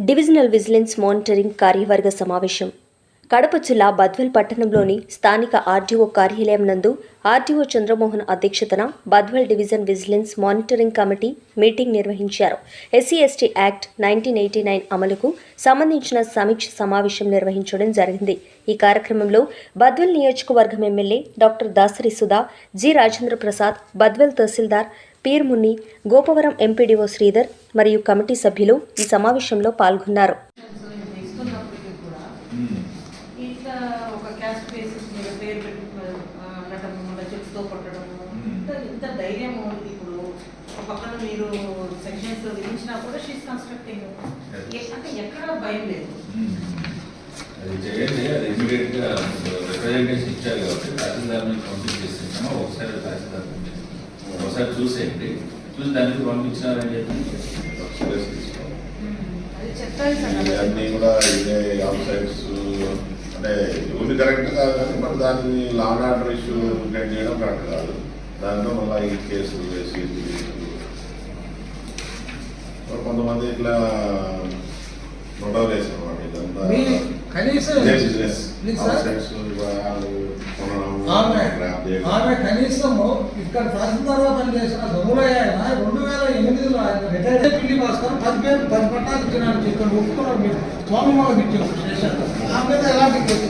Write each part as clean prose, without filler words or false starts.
Divisional vigilance monitoring కార్యవర్గ సమావేశం కడప జిల్లా బద్వేల్ పట్టణంలోని స్థానిక ఆర్డీఓ కార్యాలయం నందు ఆర్డీఓ చంద్రమోహన్ అధ్యక్షతన Badvel division vigilance monitoring committee meeting నిర్వహించారు. ఎస్సీ/ఎస్టీ యాక్ట్ 1989 అమలుకు సంబంధించిన సమీక్ష సమావేశం నిర్వహించడం జరిగింది. ఈ కార్యక్రమంలో బద్వేల్ నియోజకవర్గం MLA doctor Dasari Sudha, G Rajendra Prasad, Badvel తహసీల్దార్ పీర్ మున్ని, గోపవరం ఎంపీడీఓ శ్రీధర్ మరియు కమిటీ సభ్యులు ఈ సమావేశంలో పాల్గొన్నారు. పక్కన మీరు సెక్షన్స్ విధించినా కూడా షీస్ కన్స్ట్రక్టింగ్ అంటే ఎక్కడ భయం లేదు. అది చేయండి, అది ఇమీడియట్ గా రిప్రజెంటేషన్ ఇచ్చారు కాబట్టి తహసీల్దార్ని పంపించేస్తున్నాము. ఒకసారి తహసీల్దార్ ఒకసారి చూసేయండి, చూసి దానికి పంపించినారని చెప్పి అన్నీ కూడా ఇదే అవుట్ సైడ్స్ అంటే ఇవన్నీ కరెక్ట్ కాదు, కానీ మరి దాన్ని law and order issue maintain చేయడం కరెక్ట్ కాదు. దాంట్లో మళ్ళీ ఈ కేసులు వేసి కొంతమంది ఇట్లా నొడవ వేసారు అన్నమాట. ఇదంతా కనీసం ఇక్కడ తహసీల్దార్గా పనిచేసిన దొంగలయ్య ఆయన 2008లో ఆయన రిటైర్డ్ పిల్లి భాస్కర్ 10 పట్టాలు ఇచ్చినాడు. ఇక్కడ ఒప్పుకున్నారు మీరు స్వామిమాలకు ఇచ్చారు స్టేషన్ ఆ మీద ఎలాంటి కేసు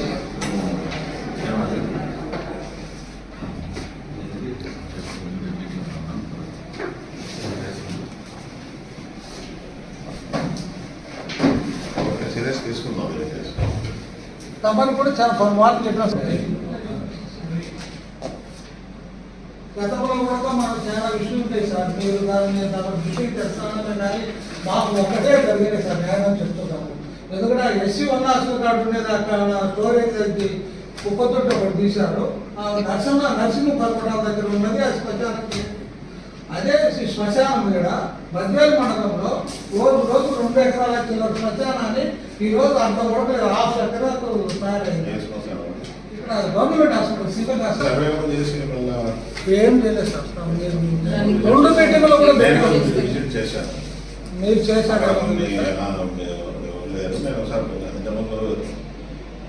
తప్పని కూడా చాలా మార్పులు చెప్పిన గతంలో కూడా మనకు చాలా విషయం ఉంటాయి సార్. మీరు దాన్ని దృష్టికి తెస్తానని కానీ మాకు ఒక్కటే జరిగింది సార్, న్యాయం చెప్తున్నాము. ఎందుకంటే ఎస్సీ 1 హాస్టల్ కార్డు ఉండేది, అక్కడ స్టోరేజ్ దగ్గర కుప్పతొట్టు ఒకటి తీశారు. నరసింహ పర్వటాల దగ్గర ఉన్నది అది శ్మశానానికి. అదే శ్మశానం కూడా బద్వేల్ మండలంలో రోజు 2 ఎకరాల చిల్లర శ్మశానాన్ని ఈరోజు అంత కూడా 1/2 ఎకరాలు తయారైంది. ఇక్కడ గవర్నమెంట్ హాస్పిటల్ సివిల్ హాస్పిటల్ ఏం చేయలేదు సార్. 2 మీటింగ్లో కూడా మీరు చేశారు.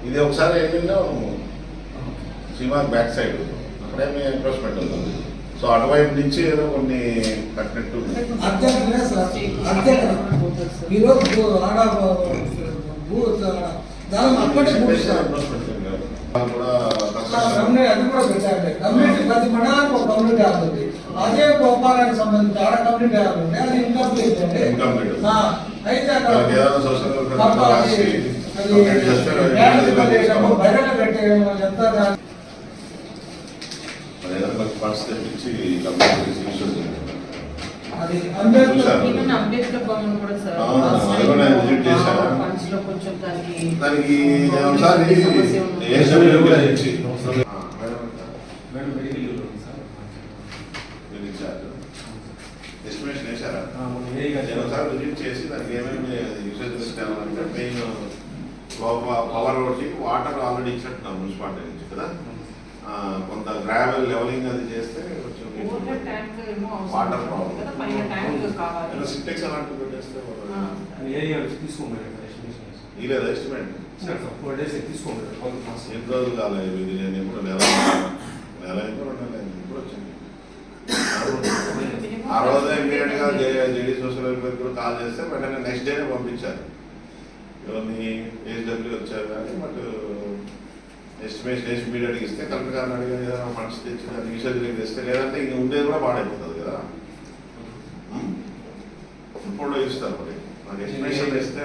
ఇది ఒకసారి ఏంటంటే సినిమా బ్యాక్ సైడ్ అక్కడే మీ ఎంక్రోచ్మెంట్ ఉంది. సో అటువైపు నుంచి ఏదో కొన్ని కట్టినట్టు ఈరోజు అది కూడా పెట్టాలి. కమ్యూనిటీ ప్రతి మండలానికి ఒక కమ్యూనిటీ హాల్ ఉంది. అదే గోపాలానికి సంబంధించి ఆడ కమ్యూనిటీ హాల్ ఉంది, అది ఇన్కంప్లీట్ అండి. అయితే అక్కడ బయట పెట్టేయడం ఎంత అది అంబేద్కర్ భవన్ కూడా సార్ దానికి ఎస్టిమేషన్ వేసారా? నేను ఒకసారి విజిట్ చేసి దానికి ఏమేమి యూసేజ్ చేస్తానంటే మెయిన్ పవర్ ఒకటి, వాటర్ ఆల్రెడీ ఇచ్చినట్టున్నాం మున్సిపాలిటీ నుంచి కదా. కొంత గ్రావెల్ లెవెలింగ్ అది చేస్తే వాటర్ ప్రాబ్లం సింటెక్స్ అలాంటివి పెట్టేస్తే ఇలేదు ఎస్టిమేట్ ఎన్ని రోజులు కాలేదు. ఇది నేను ఎప్పుడు నెల అయిందో 2 నెలలు అయింది ఇప్పుడు వచ్చింది. ఆ రోజు ఇమీడియట్ గా జేడీ సోషల్ వెల్ఫేర్ కూడా కాల్ చేస్తే వెంటనే నెక్స్ట్ డే పంపించారు. ఇవన్నీ ఏజ్డబ్ల్యూ వచ్చారు కానీ బట్ ఎస్టిమేషన్ వేసి ఇమీడియట్గా ఇస్తే కరెక్ట్ గా అడిగి ఏదైనా ఫండ్స్ తెచ్చి దాన్ని యూసేజ్ తెస్తే, లేదంటే ఇంక ఉండేది కూడా పాడైపోతుంది కదా. ఇప్పుడు ఇస్తారు మరి నాకు ఎస్టిమేషన్ వేస్తే